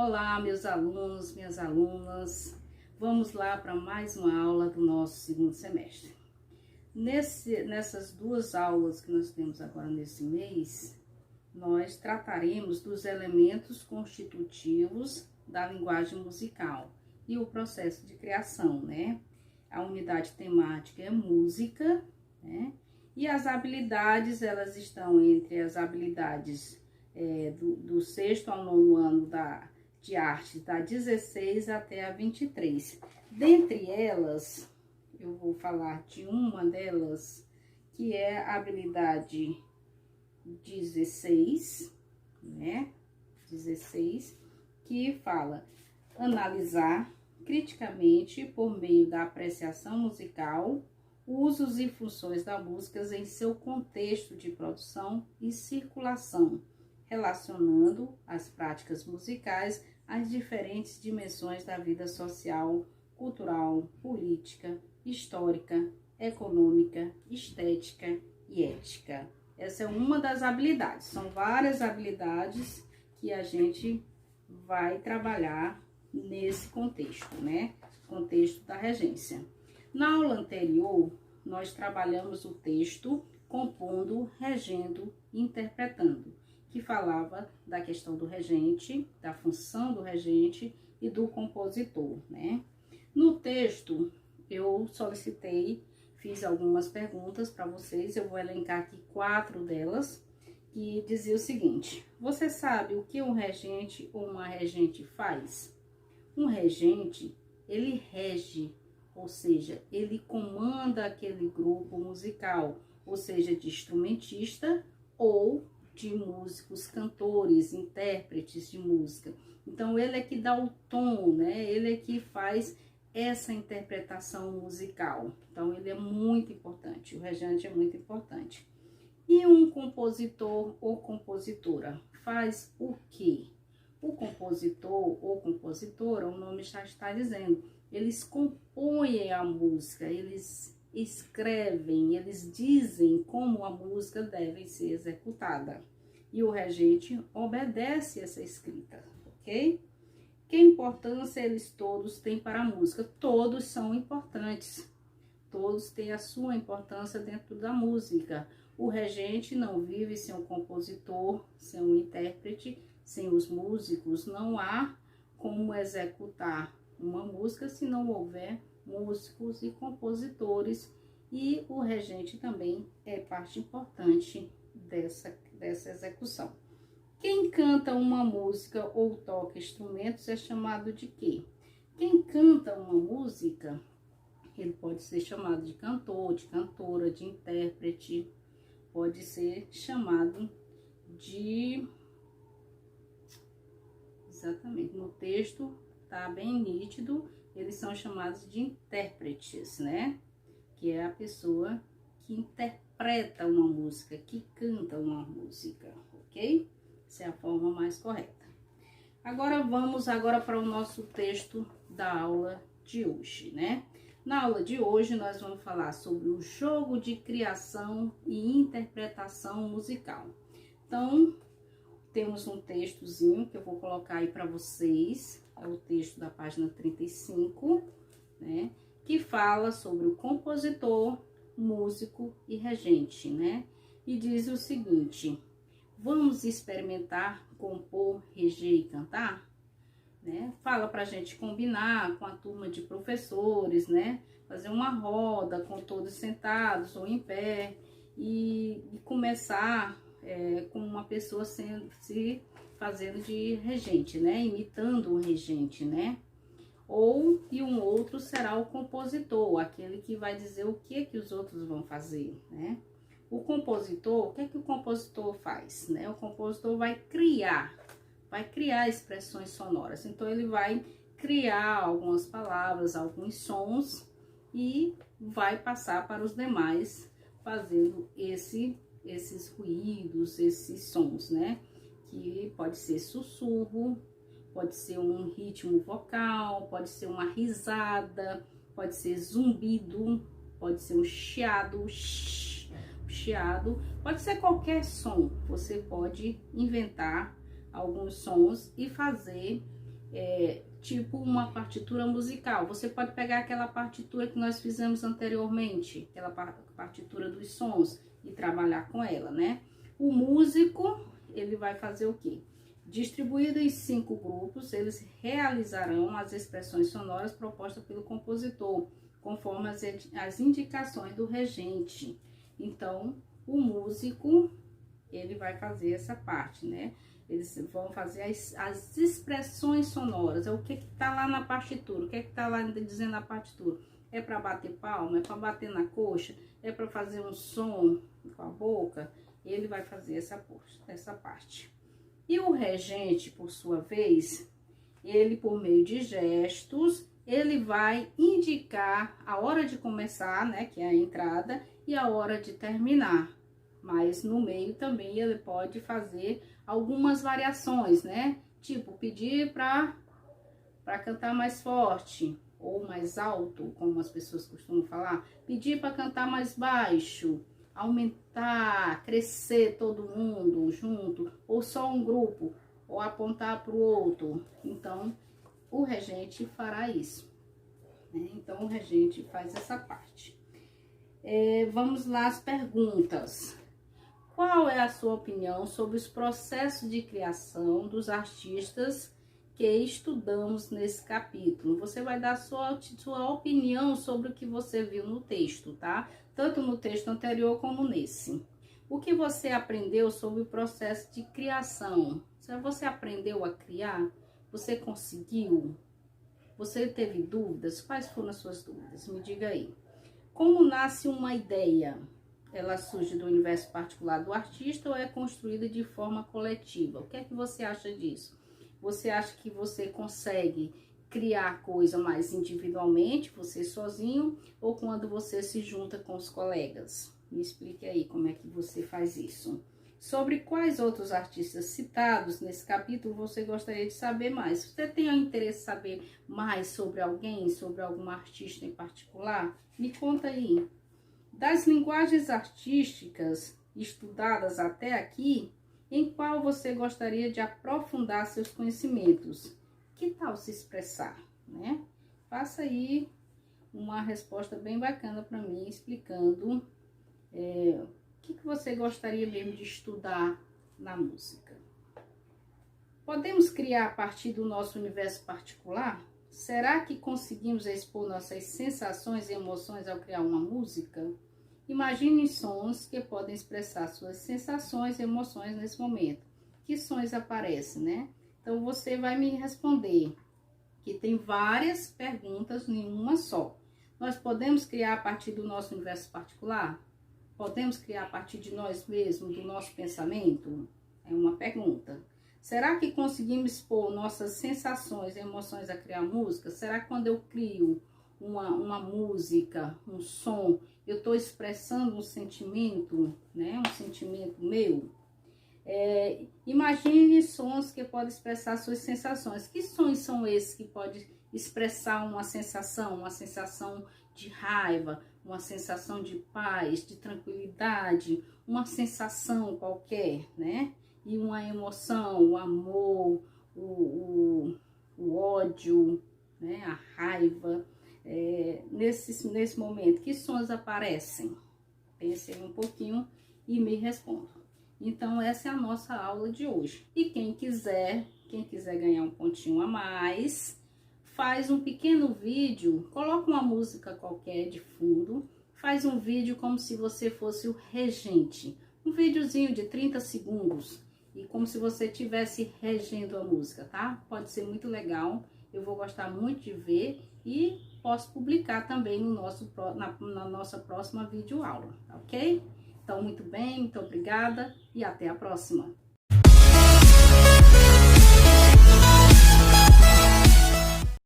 Olá, meus alunos, minhas alunas. Vamos lá para mais uma aula do nosso segundo semestre. Nessas duas aulas que nós temos agora nesse mês, nós trataremos dos elementos constitutivos da linguagem musical e o processo de criação, né? A unidade temática é música, né? E as habilidades, elas estão entre as habilidades do 6º ao 9º ano de arte, da 16 até a 23. Dentre elas, eu vou falar de uma delas, que é a habilidade 16, né? 16, que fala analisar criticamente, por meio da apreciação musical, usos e funções da música em seu contexto de produção e circulação, relacionando as práticas musicais às diferentes dimensões da vida social, cultural, política, histórica, econômica, estética e ética. Essa é uma das habilidades. São várias habilidades que a gente vai trabalhar nesse contexto, né? Contexto da regência. Na aula anterior, nós trabalhamos o texto compondo, regendo e interpretando, que falava da questão do regente, da função do regente e do compositor, né? No texto, eu fiz algumas perguntas para vocês, eu vou elencar aqui 4 delas, que dizia o seguinte: você sabe o que um regente ou uma regente faz? Um regente, ele rege, ou seja, ele comanda aquele grupo musical, ou seja, de instrumentista ou de músicos, cantores, intérpretes de música. Então, ele é que dá o tom, né? Ele é que faz essa interpretação musical. Então, ele é muito importante, o regente é muito importante. E um compositor ou compositora faz o quê? O compositor ou compositora, o nome já está dizendo, eles compõem a música, eles escrevem, eles dizem como a música deve ser executada. E o regente obedece essa escrita, ok? Que importância eles todos têm para a música? Todos são importantes, todos têm a sua importância dentro da música. O regente não vive sem o compositor, sem o intérprete, sem os músicos. Não há como executar uma música se não houver músicos e compositores, e o regente também é parte importante dessa execução. Quem canta uma música ou toca instrumentos é chamado de quê? Quem canta uma música, ele pode ser chamado de cantor, de cantora, de intérprete, pode ser chamado de... Exatamente, no texto tá bem nítido, eles são chamados de intérpretes, né? Que é a pessoa que interpreta uma música, que canta uma música, ok? Essa é a forma mais correta. Agora vamos para o nosso texto da aula de hoje, né? Na aula de hoje nós vamos falar sobre o jogo de criação e interpretação musical. Então, temos um textozinho que eu vou colocar aí para vocês, é o texto da página 35, né? Que fala sobre o compositor, músico e regente, né? E diz o seguinte: vamos experimentar, compor, reger e cantar? Né? Fala pra gente combinar com a turma de professores, né? Fazer uma roda com todos sentados ou em pé e começar com uma pessoa se fazendo de regente, né? Imitando o regente, né? E um outro será o compositor, aquele que vai dizer o que os outros vão fazer, né? O compositor, o que o compositor faz, né? O compositor vai criar expressões sonoras. Então, ele vai criar algumas palavras, alguns sons e vai passar para os demais fazendo esses ruídos, esses sons, né? Que pode ser sussurro, pode ser um ritmo vocal, pode ser uma risada, pode ser zumbido, pode ser um chiado, pode ser qualquer som. Você pode inventar alguns sons e fazer tipo uma partitura musical. Você pode pegar aquela partitura que nós fizemos anteriormente, aquela partitura dos sons, e trabalhar com ela, né? O músico, ele vai fazer o quê? Distribuído em 5 grupos, eles realizarão as expressões sonoras propostas pelo compositor, conforme as indicações do regente. Então, o músico, ele vai fazer essa parte, né? Eles vão fazer as expressões sonoras. É o que tá lá na partitura, o que tá lá dizendo na partitura. É para bater palma, é para bater na coxa, é para fazer um som com a boca. Ele vai fazer essa parte. E o regente, por sua vez, ele, por meio de gestos, ele vai indicar a hora de começar, né, que é a entrada, e a hora de terminar. Mas no meio também ele pode fazer algumas variações, né? Tipo, pedir para cantar mais forte ou mais alto, como as pessoas costumam falar. Pedir para cantar mais baixo, aumentar, crescer todo mundo junto, ou só um grupo, ou apontar para o outro. Então, o regente fará isso, né? Então, o regente faz essa parte. Vamos lá às perguntas. Qual é a sua opinião sobre os processos de criação dos artistas que estudamos nesse capítulo? Você vai dar sua opinião sobre o que você viu no texto, tá? Tanto no texto anterior como nesse. O que você aprendeu sobre o processo de criação? Você aprendeu a criar? Você conseguiu? Você teve dúvidas? Quais foram as suas dúvidas? Me diga aí. Como nasce uma ideia? Ela surge do universo particular do artista ou é construída de forma coletiva? O que é que você acha disso? Você acha que você consegue criar coisa mais individualmente, você sozinho, ou quando você se junta com os colegas? Me explique aí como é que você faz isso. Sobre quais outros artistas citados nesse capítulo você gostaria de saber mais? Se você tem interesse em saber mais sobre alguém, sobre algum artista em particular, me conta aí. Das linguagens artísticas estudadas até aqui, em qual você gostaria de aprofundar seus conhecimentos? Que tal se expressar, né? Faça aí uma resposta bem bacana para mim, explicando o que você gostaria mesmo de estudar na música. Podemos criar a partir do nosso universo particular? Será que conseguimos expor nossas sensações e emoções ao criar uma música? Imagine sons que podem expressar suas sensações e emoções nesse momento. Que sons aparecem, né? Então, você vai me responder que tem várias perguntas em uma só. Nós podemos criar a partir do nosso universo particular? Podemos criar a partir de nós mesmos, do nosso pensamento? É uma pergunta. Será que conseguimos expor nossas sensações e emoções a criar música? Será que quando eu crio uma música, um som, eu estou expressando um sentimento, né? Um sentimento meu? Imagine sons que podem expressar suas sensações. Que sons são esses que podem expressar uma sensação de raiva, uma sensação de paz, de tranquilidade, uma sensação qualquer, né? E uma emoção, o amor, o ódio, né? A raiva. Nesse momento, que sons aparecem? Pense aí um pouquinho e me responda. Então, essa é a nossa aula de hoje. E quem quiser ganhar um pontinho a mais, faz um pequeno vídeo, coloca uma música qualquer de fundo, faz um vídeo como se você fosse o regente. Um videozinho de 30 segundos, e como se você estivesse regendo a música, tá? Pode ser muito legal, eu vou gostar muito de ver e posso publicar também na nossa próxima videoaula, ok? Então, muito bem, muito obrigada e até a próxima.